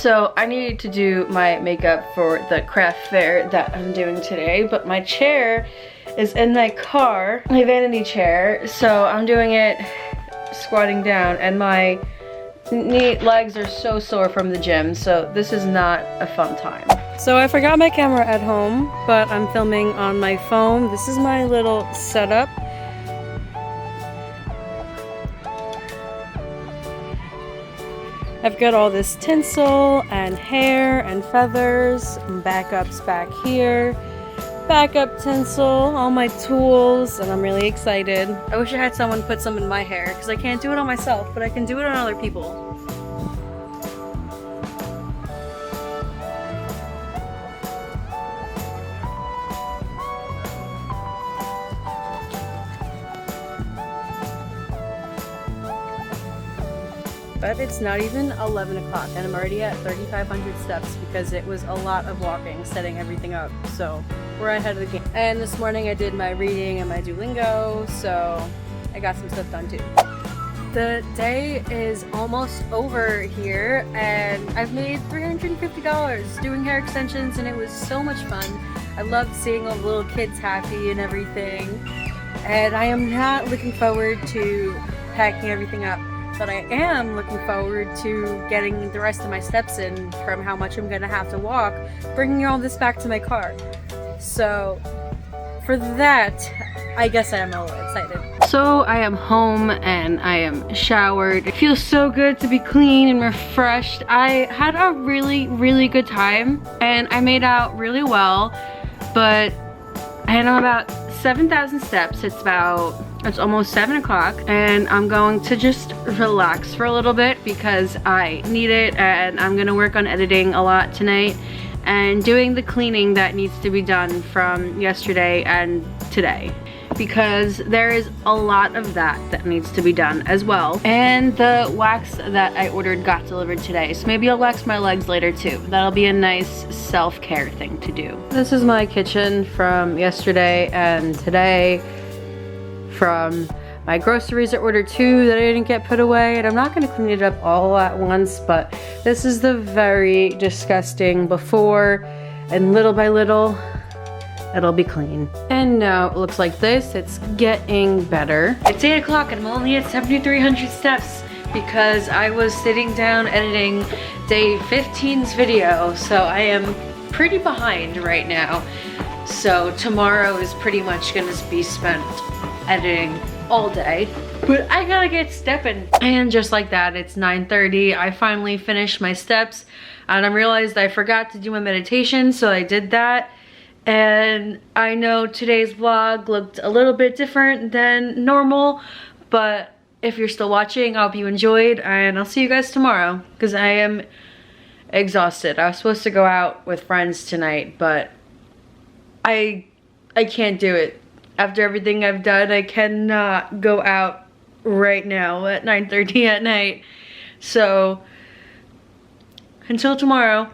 So I need to do my makeup for the craft fair that I'm doing today, but my chair is in my car, my vanity chair, so I'm doing it squatting down, and my legs are so sore from the gym, so this is not a fun time. So I forgot my camera at home, but I'm filming on my phone. This is my little setup. I've got all this tinsel and hair and feathers and backups back here. Backup tinsel, all my tools, and I'm really excited. I wish I had someone put some in my hair because I can't do it on myself, but I can do it on other people. But it's not even 11 o'clock and I'm already at 3,500 steps because it was a lot of walking, setting everything up. So we're ahead of the game. And this morning I did my reading and my Duolingo, so I got some stuff done too. The day is almost over here and I've made $350 doing hair extensions, and it was so much fun. I loved seeing all the little kids happy and everything. And I am not looking forward to packing everything up. But I am looking forward to getting the rest of my steps in from how much I'm gonna have to walk, bringing all this back to my car. So for that, I guess I am a little excited. So I am home and I am showered. It feels so good to be clean and refreshed. I had a really good time and I made out really well, but I had about 7,000 steps. It's almost 7 o'clock and I'm going to just relax for a little bit because I need it, and I'm gonna work on editing a lot tonight and doing the cleaning that needs to be done from yesterday and today, because there is a lot of that needs to be done as well. And the wax that I ordered got delivered today, so maybe I'll wax my legs later too. That'll be a nice self-care thing to do. This is my kitchen from yesterday and today, from my groceries I ordered too that I didn't get put away, and I'm not gonna clean it up all at once, but this is the very disgusting before, and little by little it'll be clean. And now it looks like this. It's getting better. It's 8 o'clock and I'm only at 7,300 steps because I was sitting down editing day 15's video, so I am pretty behind right now. So tomorrow is pretty much gonna be spent editing all day, but I gotta get stepping. And just like that, it's 9:30. I finally finished my steps and I realized I forgot to do my meditation, so I did that. And I know today's vlog looked a little bit different than normal, but if you're still watching, I hope you enjoyed, and I'll see you guys tomorrow because I am exhausted. I was supposed to go out with friends tonight, but I can't do it. After everything I've done, I cannot go out right now at 9:30 at night. So until tomorrow.